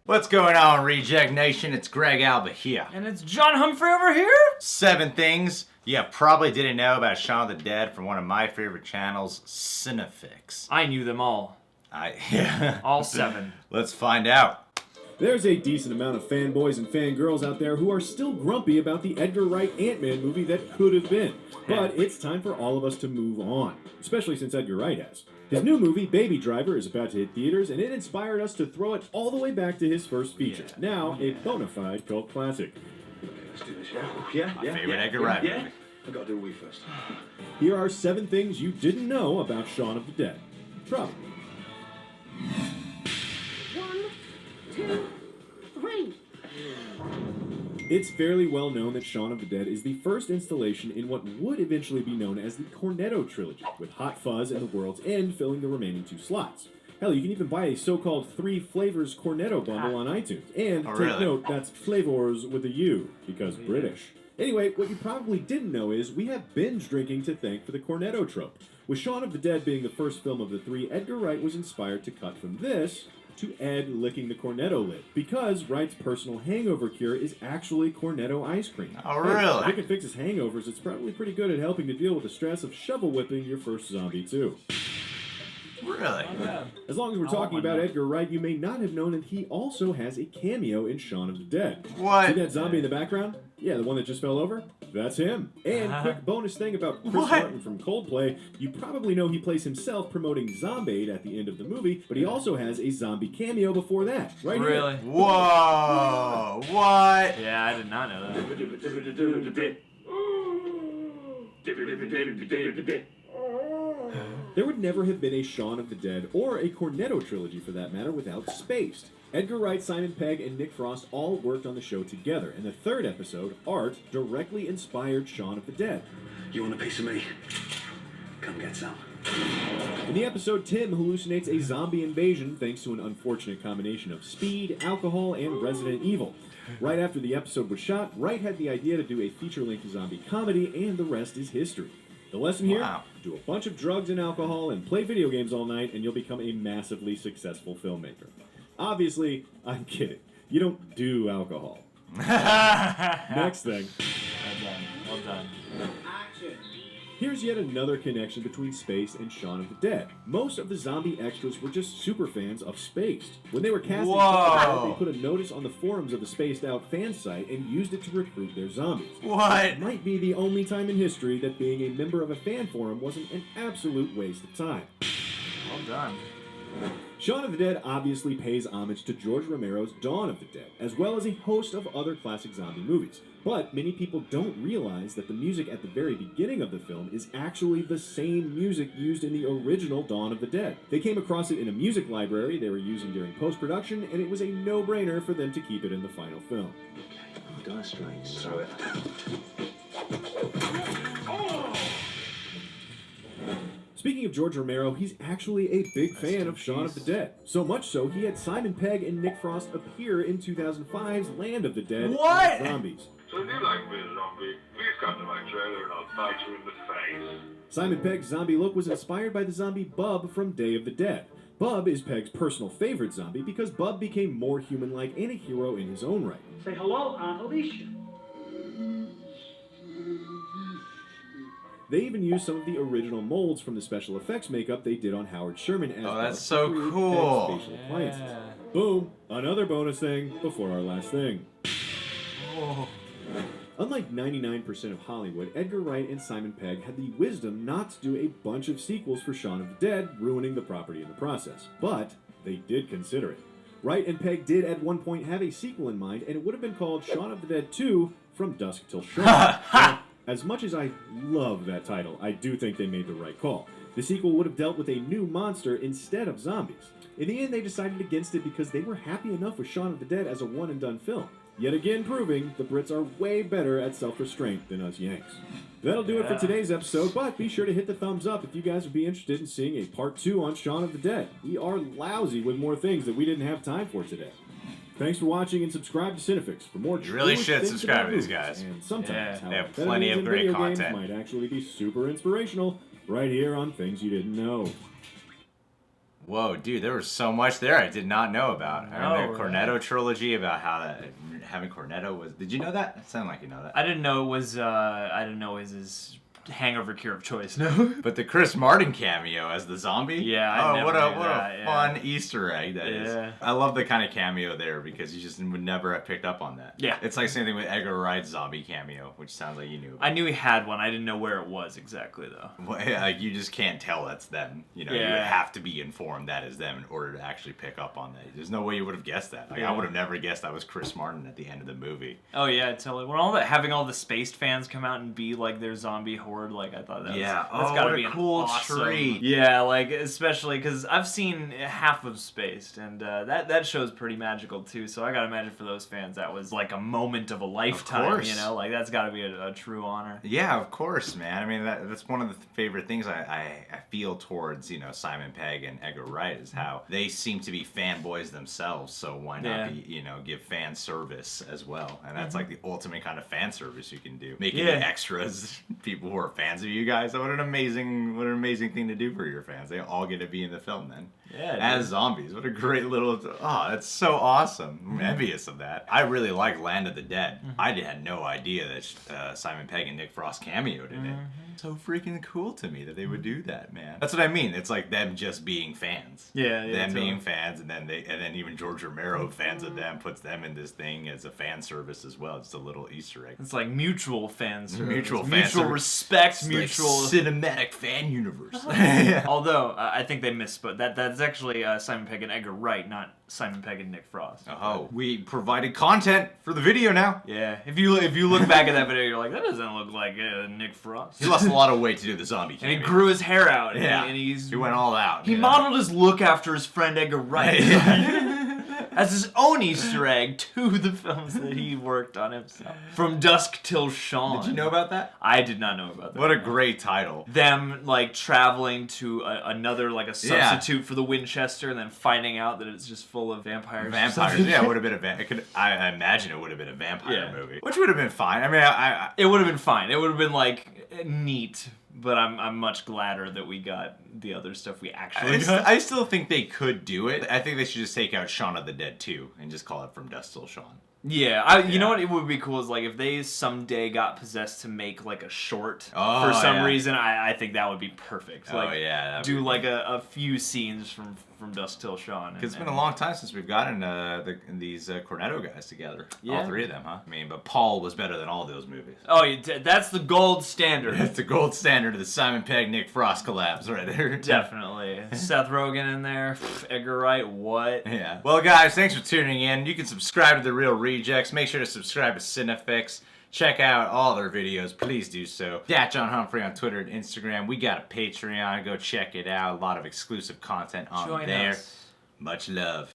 What's going on, Reject Nation? It's Greg Alba here. And it's John Humphrey over here. 7 things you probably didn't know about Shaun of the Dead from one of my favorite channels, Cinefix. I knew them all. Yeah. All 7. Let's find out. There's a decent amount of fanboys and fangirls out there who are still grumpy about the Edgar Wright Ant-Man movie that could have been. But it's time for all of us to move on, especially since Edgar Wright has. His new movie, Baby Driver, is about to hit theaters, and it inspired us to throw it all the way back to his first feature, now a bona fide cult classic. Let's do this, yeah? My favorite Edgar Wright movie. I gotta do a wee first. Here are 7 things you didn't know about Shaun of the Dead. Probably. 1, 2, 3. It's fairly well known that Shaun of the Dead is the first installation in what would eventually be known as the Cornetto trilogy, with Hot Fuzz and The World's End filling the remaining 2 slots. Hell, you can even buy a so-called 3 flavors Cornetto bundle on iTunes. And take note, that's flavors with a U, because British. Anyway, what you probably didn't know is we have binge drinking to thank for the Cornetto trope. With Shaun of the Dead being the first film of the 3, Edgar Wright was inspired to cut from this to Ed licking the Cornetto lid, because Wright's personal hangover cure is actually Cornetto ice cream. Oh, really? If it can fix his hangovers, it's probably pretty good at helping to deal with the stress of shovel whipping your first zombie, too. Really? As long as we're talking about Edgar Wright, you may not have known that he also has a cameo in Shaun of the Dead. What? See that zombie in the background? Yeah, the one that just fell over? That's him. And quick bonus thing about Chris Martin from Coldplay, you probably know he plays himself promoting Zombade at the end of the movie, but he also has a zombie cameo before that, right Really? here. Whoa! What? Yeah, I did not know that. There would never have been a Shaun of the Dead, or a Cornetto trilogy for that matter, without Spaced. Edgar Wright, Simon Pegg, and Nick Frost all worked on the show together, and the 3rd episode, Art, directly inspired Shaun of the Dead. You want a piece of me? Come get some. In the episode, Tim hallucinates a zombie invasion thanks to an unfortunate combination of speed, alcohol, and Resident Evil. Right after the episode was shot, Wright had the idea to do a feature-length zombie comedy, and the rest is history. The lesson here? Wow. Do a bunch of drugs and alcohol and play video games all night, and you'll become a massively successful filmmaker. Obviously, I'm kidding. You don't do alcohol. Next thing. Well done. Here's yet another connection between Spaced and Shaun of the Dead. Most of the zombie extras were just super fans of Spaced. When they were casting Shaun, they put a notice on the forums of the Spaced Out fan site and used it to recruit their zombies. What? It might be the only time in history that being a member of a fan forum wasn't an absolute waste of time. Well done. Shaun of the Dead obviously pays homage to George Romero's Dawn of the Dead, as well as a host of other classic zombie movies. But many people don't realize that the music at the very beginning of the film is actually the same music used in the original Dawn of the Dead. They came across it in a music library they were using during post-production, and it was a no-brainer for them to keep it in the final film. Dire Straits. Throw it. Speaking of George Romero, he's actually a big fan of Shaun of the Dead. So much so, he had Simon Pegg and Nick Frost appear in 2005's Land of the Dead as zombies. So if you like to be a zombie, please come to my trailer and I'll bite you in the face. Simon Pegg's zombie look was inspired by the zombie Bub from Day of the Dead. Bub is Pegg's personal favorite zombie because Bub became more human-like and a hero in his own right. Say hello, Aunt Alicia. They even used some of the original molds from the special effects makeup they did on Howard Sherman as that's Bub so to create cool. Pegg's facial appliances. Boom! Another bonus thing before our last thing. Unlike 99% of Hollywood, Edgar Wright and Simon Pegg had the wisdom not to do a bunch of sequels for Shaun of the Dead, ruining the property in the process. But they did consider it. Wright and Pegg did at one point have a sequel in mind, and it would have been called Shaun of the Dead 2 From Dusk Till Dawn. Now, as much as I love that title, I do think they made the right call. The sequel would have dealt with a new monster instead of zombies. In the end, they decided against it because they were happy enough with Shaun of the Dead as a one-and-done film. Yet again proving the Brits are way better at self-restraint than us Yanks. That'll do it for today's episode, but be sure to hit the thumbs up if you guys would be interested in seeing a part 2 on Shaun of the Dead. We are lousy with more things that we didn't have time for today. Thanks for watching and subscribe to Cinefix for more. You really should things subscribe about to these movies. guys. And sometimes how they have better plenty movies of and great video games content. might actually be super inspirational right here on Things You Didn't Know. Whoa, dude, there was so much there I did not know about. I mean, No, the Cornetto trilogy about how having Cornetto was. Did you know that? It sounded like you know that. I didn't know it was. I didn't know it was his hangover cure of choice. No. But the Chris Martin cameo as the zombie. Yeah, I oh, never what knew a that, yeah. fun Easter egg that is. Yeah. I love the kind of cameo there because you just would never have picked up on that. Yeah. It's like same thing with Edgar Wright's zombie cameo, which sounds like you knew. I knew he had one. I didn't know where it was exactly though. Well, yeah, like you just can't tell that's them. You know, you would Yeah. have to be informed that is them in order to actually pick up on that. There's no way you would have guessed that. Like Yeah. I would have never guessed that was Chris Martin at the end of the movie. Oh yeah, totally. When all that having all the spaced fans come out and be like their zombie horde, like I thought that Yeah. was, that's Oh, gotta what a be an cool awesome treat. Yeah, like especially because I've seen half of Spaced, and that show's pretty magical too. So I gotta imagine for those fans that was like a moment of a lifetime. course. You know, like that's gotta be a true honor. Yeah, of course, man. I mean, that's one of the favorite things I feel towards, you know, Simon Pegg and Edgar Wright is how they seem to be fanboys themselves. So why not Yeah. be, you know, give fan service as well? And that's like the ultimate kind of fan service you can do. Making Yeah. the extras people who are fans of you guys. What an amazing thing to do for your fans. They all get to be in the film then. Yeah, As zombies. What a great little... Oh, that's so awesome. I'm envious of that. I really like Land of the Dead. I had no idea that Simon Pegg and Nick Frost cameoed in it. So freaking cool to me that they would do that, man. That's what I mean. It's like them just being fans. Yeah, Them totally. being fans, and then even George Romero, fans of them, puts them in this thing as a fan service as well. It's a little Easter egg. It's like mutual fan service. Mutual fan mutual service. respect, It's like mutual. cinematic fan universe. Although I think they misspoke. That's actually Simon Pegg and Edgar Wright, not Simon Pegg and Nick Frost. Oh, we provided content for the video now. Yeah, if you look back at that video, you're like, that doesn't look like Nick Frost. He lost a lot of weight to do the zombie And cameo. he grew his hair out. Yeah, and he's he went all out. He you know? modeled his look after his friend Edgar Wright. As his own Easter egg to the films that he worked on himself. From Dusk Till Shaun. Did you know about that? I did not know about that. What a great title. Them like traveling to another like a substitute for the Winchester, and then finding out that it's just full of vampires. or Vampires, something. yeah, it would have been I imagine it would have been a vampire Yeah. movie, which would have been fine. I mean, I It would have been fine. It would have been like neat, but I'm much gladder that we got the other stuff we actually got. I still think they could do it. I think they should just take out Shaun of the Dead 2 and just call it From Dusk Till Shaun. Yeah, you know what it would be cool is like if they someday got possessed to make like a short Oh, for some yeah. reason, I think that would be perfect. Like, Oh, yeah, that'd do be like a few scenes from Dusk Till Shaun. It's been a long time since we've gotten these Cornetto guys together. Yeah. All three of them, huh? I mean, but Paul was better than all those movies. Oh, that's the gold standard. That's the gold standard of the Simon Pegg Nick Frost collabs right there. Definitely. Seth Rogen in there, Edgar Wright, what? Yeah. Well, guys, thanks for tuning in. You can subscribe to The Real Rejects. Make sure to subscribe to Cinefix. Check out all their videos. Please do so. John Humphrey on Twitter and Instagram. We got a Patreon. Go check it out. A lot of exclusive content on Join there. us. Much love.